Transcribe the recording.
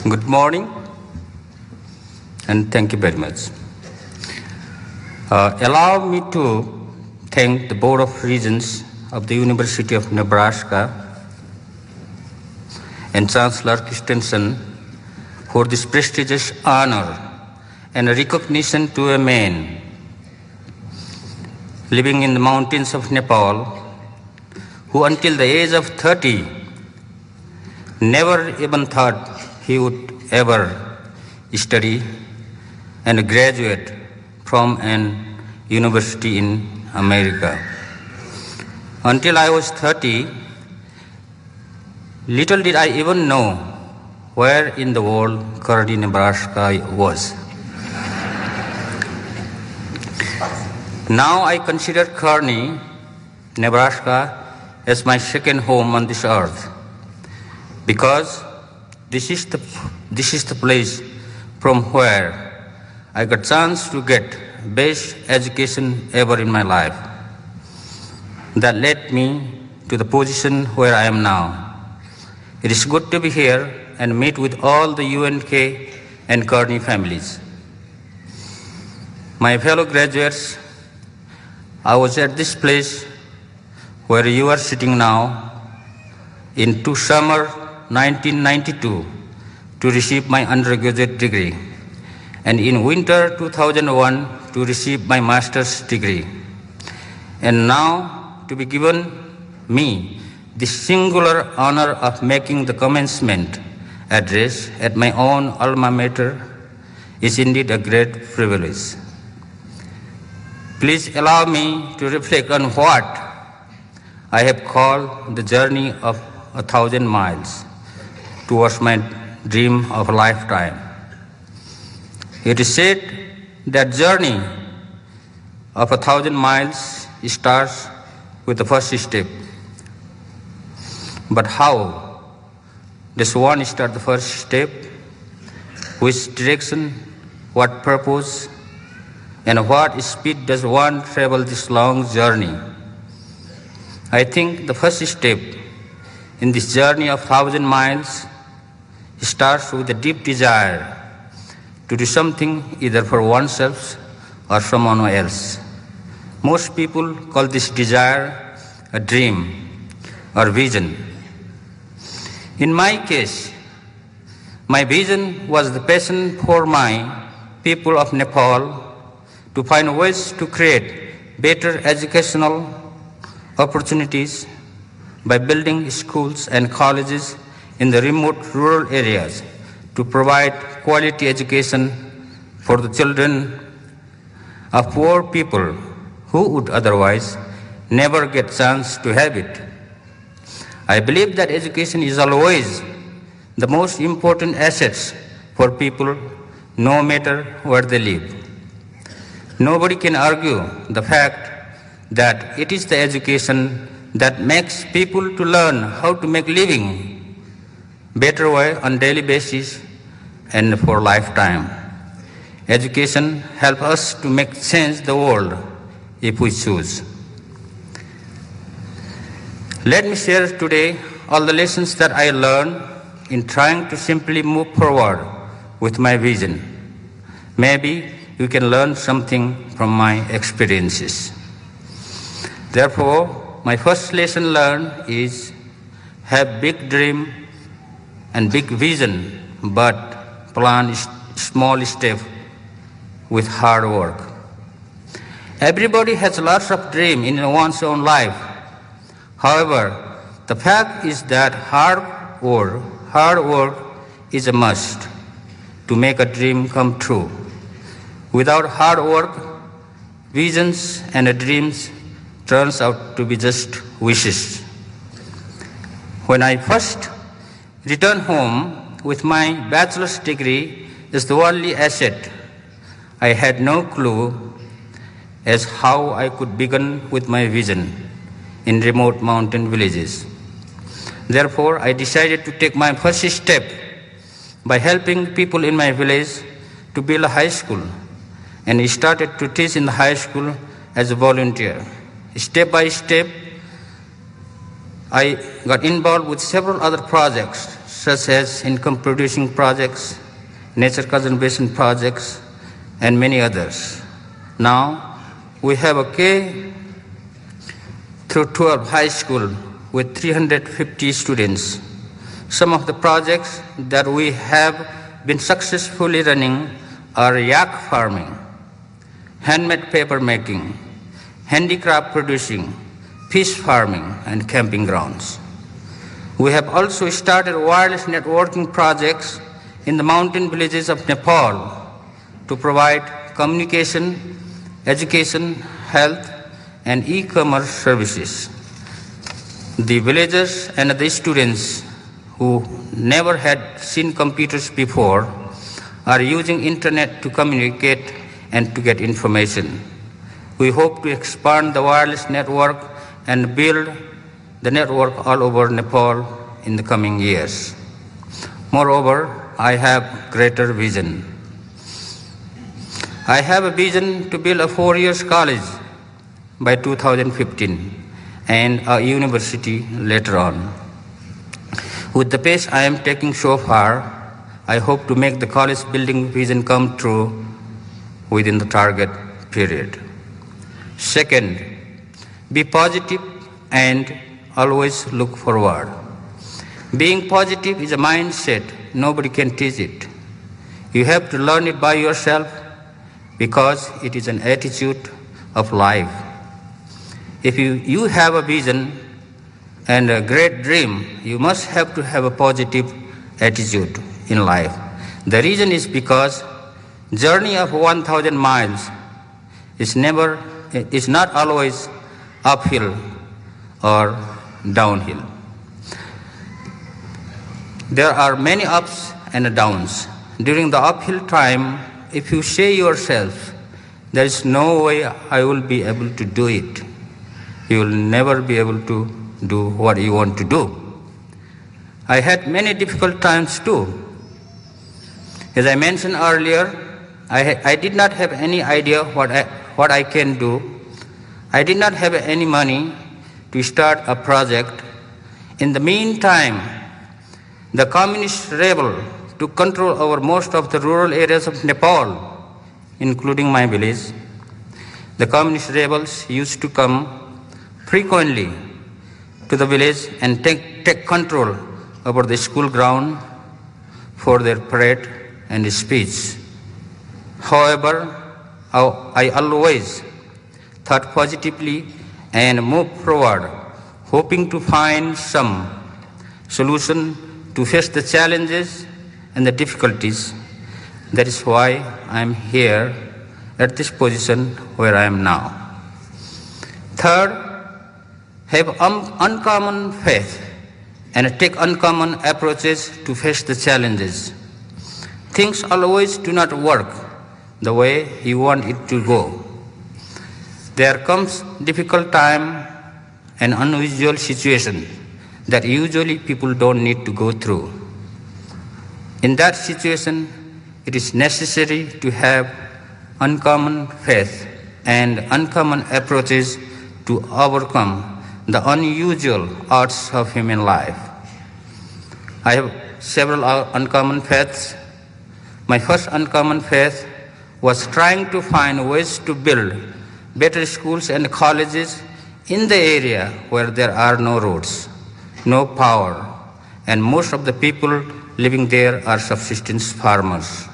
Good morning, and thank you very much. Allow me to thank the Board of Regents of the University of Nebraska and Chancellor Christensen for this prestigious honor and recognition to a man living in the mountains of Nepal who until the age of 30 never even thought he would ever study and graduate from an university in America. Until I was 30, little did I even know where in the world Kearney, Nebraska was. Now I consider Kearney, Nebraska as my second home on this earth, because this is the place from where I got chance to get best education ever in my life. That led me to the position where I am now. It is good to be here and meet with all the UNK and Kearney families. My fellow graduates, I was at this place where you are sitting now in summer 1992 to receive my undergraduate degree, and in winter 2001 to receive my master's degree, and now to be given me the singular honor of making the commencement address at my own alma mater is indeed a great privilege. Please allow me to reflect on what I have called the journey of 1,000 miles towards my dream of a lifetime. It is said that journey of 1,000 miles starts with the first step. But how does one start the first step? Which direction, what purpose, and what speed does one travel this long journey? I think the first step in this journey of 1,000 miles starts with a deep desire to do something either for oneself or someone else. Most people call this desire a dream or vision. In my case, my vision was the passion for my people of Nepal to find ways to create better educational opportunities by building schools and colleges in the remote rural areas to provide quality education for the children of poor people who would otherwise never get a chance to have it. I believe that education is always the most important assets for people, no matter where they live. Nobody can argue the fact that it is the education that makes people to learn how to make living better way on daily basis and for lifetime. Education helps us to make change the world if we choose. Let me share today all the lessons that I learned in trying to simply move forward with my vision. Maybe you can learn something from my experiences. Therefore, my first lesson learned is have big dream and big vision, but plan small steps with hard work. Everybody has lots of dreams in one's own life. However, the fact is that hard work is a must to make a dream come true. Without hard work, visions and dreams turns out to be just wishes. When I first returned home with my bachelor's degree as the only asset, I had no clue as how I could begin with my vision in remote mountain villages. Therefore, I decided to take my first step by helping people in my village to build a high school, and I started to teach in the high school as a volunteer. Step by step, I got involved with several other projects such as income producing projects, nature conservation projects, and many others. Now, we have a K through 12 high school with 350 students. Some of the projects that we have been successfully running are yak farming, handmade paper making, handicraft producing, fish farming, and camping grounds. We have also started wireless networking projects in the mountain villages of Nepal to provide communication, education, health, and e-commerce services. The villagers and the students who never had seen computers before are using internet to communicate and to get information. We hope to expand the wireless network and build the network all over Nepal in the coming years. Moreover, I have greater vision. I have a vision to build a 4-year college by 2015 and a university later on. With the pace I am taking so far, I hope to make the college building vision come true within the target period. Second, be positive and always look forward. Being positive is a mindset. Nobody can teach it. You have to learn it by yourself because it is an attitude of life. If you have a vision and a great dream, you must have to have a positive attitude in life. The reason is because journey of 1,000 miles is not always uphill or downhill. There are many ups and downs. During the uphill time, if you say yourself, there is no way I will be able to do it, you will never be able to do what you want to do. I had many difficult times too. As I mentioned earlier, I did not have any idea what I can do. I did not have any money to start a project. In the meantime, the communist rebel took control over most of the rural areas of Nepal, including my village. The communist rebels used to come frequently to the village and take control over the school ground for their parade and speech. However, I always thought positively and moved forward, hoping to find some solution to face the challenges and the difficulties. That is why I am here at this position where I am now. Third, have uncommon faith and take uncommon approaches to face the challenges. Things always do not work the way you want it to go. There comes difficult time and unusual situation that usually people don't need to go through. In that situation, it is necessary to have uncommon faith and uncommon approaches to overcome the unusual odds of human life. I have several uncommon faiths. My first uncommon faith was trying to find ways to build better schools and colleges in the area where there are no roads, no power, and most of the people living there are subsistence farmers.